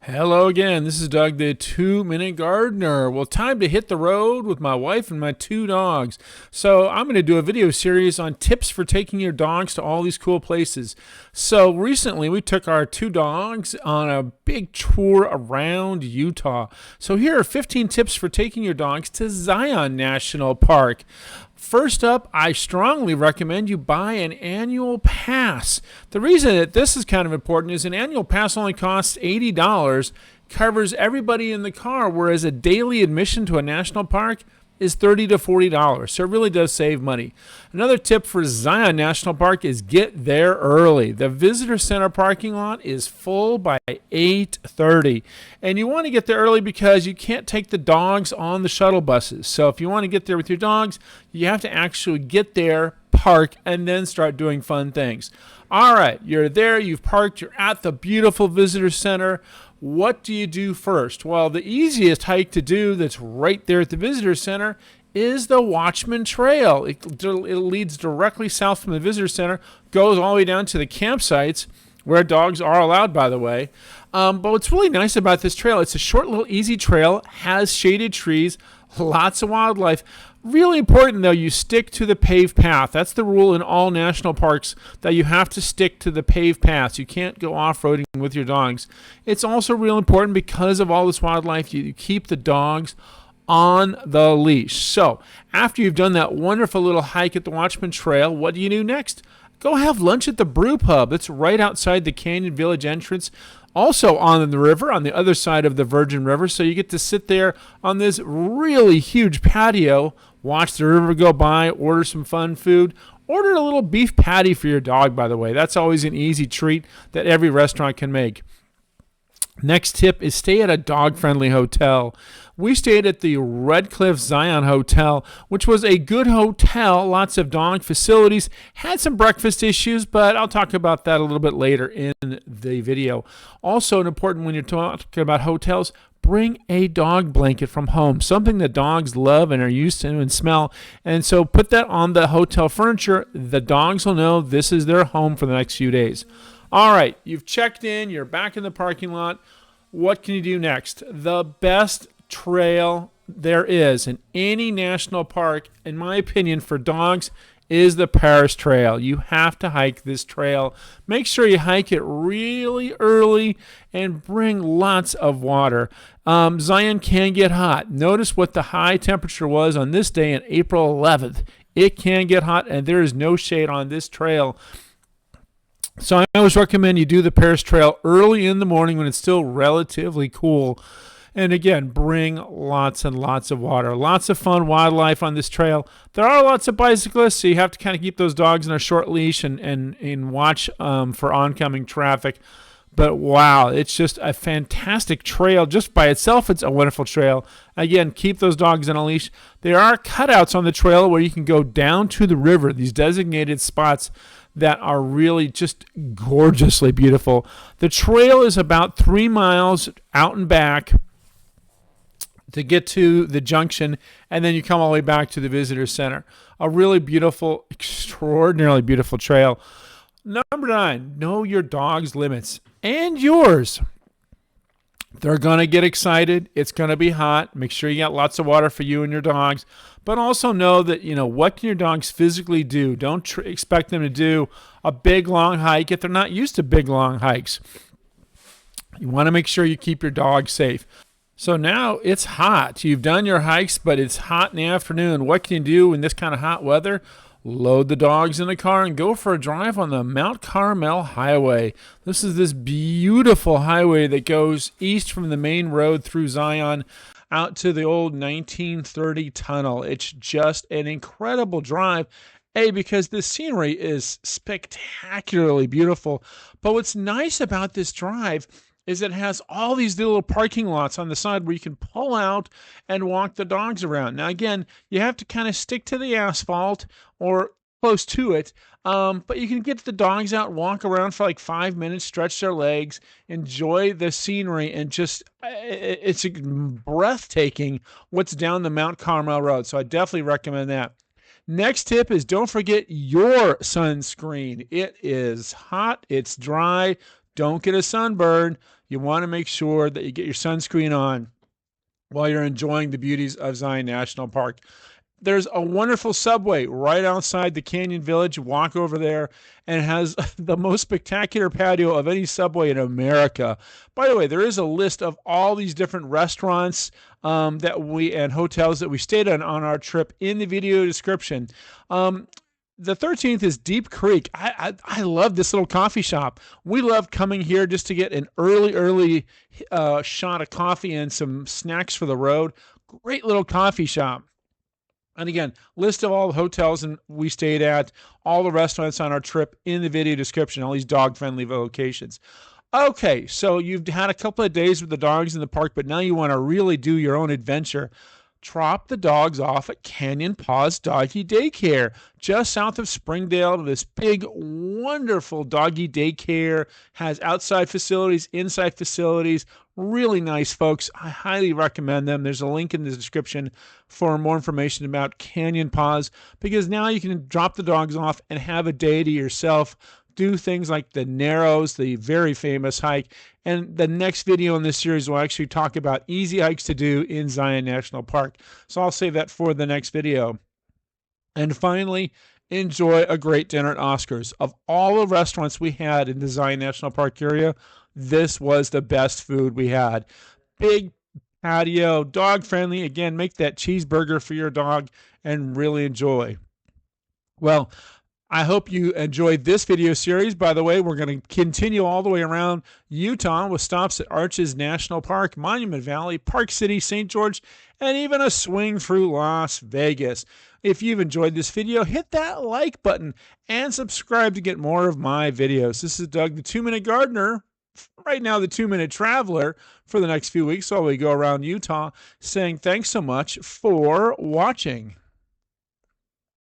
Hello again. This is Doug, the 2-Minute Gardener. Well, time to hit the road with my wife and my two dogs. So I'm going to do a video series on tips for taking your dogs to all these cool places. So recently we took our two dogs on a big tour around Utah. So here are 15 tips for taking your dogs to Zion National Park. First up, I strongly recommend you buy an annual pass. The reason that this is kind of important is an annual pass only costs $80, covers everybody in the car, whereas a daily admission to a national park is $30 to $40. So it really does save money. Another tip for Zion National Park is get there early. The visitor center parking lot is full by 8:30. And you want to get there early because you can't take the dogs on the shuttle buses. So if you want to get there with your dogs, you have to actually get there, park, and then start doing fun things. All right, you're there, you've parked, you're at the beautiful visitor center. What do you do first? Well, the easiest hike to do that's right there at the visitor center is the Watchman Trail. It leads directly south from the visitor center, goes all the way down to the campsites where dogs are allowed, by the way. But what's really nice about this trail, it's a short little easy trail, has shaded trees, lots of wildlife. Really important, though, you stick to the paved path. That's the rule in all national parks, that you have to stick to the paved paths. You can't go off-roading with your dogs. It's also real important because of all this wildlife, you keep the dogs on the leash. So after you've done that wonderful little hike at the Watchman Trail, what do you do next? Go have lunch at the Brew Pub. It's right outside the Canyon Village entrance, also on the river, on the other side of the Virgin River. So you get to sit there on this really huge patio, watch the river go by, order some fun food. Order a little beef patty for your dog, by the way. That's always an easy treat that every restaurant can make. Next tip is stay at a dog-friendly hotel. We stayed at the Red Cliff Zion Hotel, which was a good hotel, lots of dog facilities, had some breakfast issues, but I'll talk about that a little bit later in the video. Also important when you're talking about hotels, bring a dog blanket from home, something that dogs love and are used to and smell. And so put that on the hotel furniture. The dogs will know this is their home for the next few days. All right, you've checked in, you're back in the parking lot. What can you do next? The best trail there is in any national park, in my opinion, for dogs is the Paris Trail. You have to hike this trail. Make sure you hike it really early and bring lots of water. Zion can get hot. Notice what the high temperature was on this day on April 11th. It can get hot, and there is no shade on this trail. So I always recommend you do the Paris Trail early in the morning when it's still relatively cool. And again, bring lots and lots of water. Lots of fun wildlife on this trail. There are lots of bicyclists, so you have to kind of keep those dogs on a short leash and watch for oncoming traffic. But wow, it's just a fantastic trail. Just by itself, it's a wonderful trail. Again, keep those dogs on a leash. There are cutouts on the trail where you can go down to the river, these designated spots that are really just gorgeously beautiful. The trail is about 3 miles out and back to get to the junction, and then you come all the way back to the visitor center. A really beautiful, extraordinarily beautiful trail. Number 9, know your dog's limits and yours. They're going to get excited. It's going to be hot. Make sure you got lots of water for you and your dogs. But also know that, what can your dogs physically do? Don't expect them to do a big, long hike if they're not used to big, long hikes. You want to make sure you keep your dog safe. So now it's hot. You've done your hikes, but it's hot in the afternoon. What can you do in this kind of hot weather? Load the dogs in the car and go for a drive on the Mount Carmel Highway. This is this beautiful highway that goes east from the main road through Zion out to the old 1930 tunnel. It's just an incredible drive, because the scenery is spectacularly beautiful. But what's nice about this drive is it has all these little parking lots on the side where you can pull out and walk the dogs around. Now, again, you have to kind of stick to the asphalt or close to it, but you can get the dogs out, walk around for like 5 minutes, stretch their legs, enjoy the scenery, and just, it's breathtaking what's down the Mount Carmel Road. So I definitely recommend that. Next tip is don't forget your sunscreen. It is hot, it's dry. Don't get a sunburn. You want to make sure that you get your sunscreen on while you're enjoying the beauties of Zion National Park. There's a wonderful subway right outside the Canyon Village. Walk over there, and it has the most spectacular patio of any subway in America. By the way, there is a list of all these different restaurants and hotels that we stayed on our trip in the video description. The 13th is Deep Creek. I love this little coffee shop. We love coming here just to get an early shot of coffee and some snacks for the road. Great little coffee shop. And again, list of all the hotels and we stayed at, all the restaurants on our trip in the video description, all these dog-friendly locations. Okay, so you've had a couple of days with the dogs in the park, but now you want to really do your own adventure. Drop the dogs off at Canyon Paws Doggy Daycare, just south of Springdale. This big, wonderful doggy daycare has outside facilities, inside facilities. Really nice folks. I highly recommend them. There's a link in the description for more information about Canyon Paws, because now you can drop the dogs off and have a day to yourself. Do things like the Narrows, the very famous hike. And the next video in this series will actually talk about easy hikes to do in Zion National Park. So I'll save that for the next video. And finally, enjoy a great dinner at Oscar's. Of all the restaurants we had in the Zion National Park area, this was the best food we had. Big patio, dog friendly. Again, make that cheeseburger for your dog and really enjoy. Well, I hope you enjoyed this video series. By the way, we're going to continue all the way around Utah with stops at Arches National Park, Monument Valley, Park City, St. George, and even a swing through Las Vegas. If you've enjoyed this video, hit that like button and subscribe to get more of my videos. This is Doug, the 2-Minute Gardener, right now the 2-Minute Traveler, for the next few weeks while we go around Utah, saying thanks so much for watching.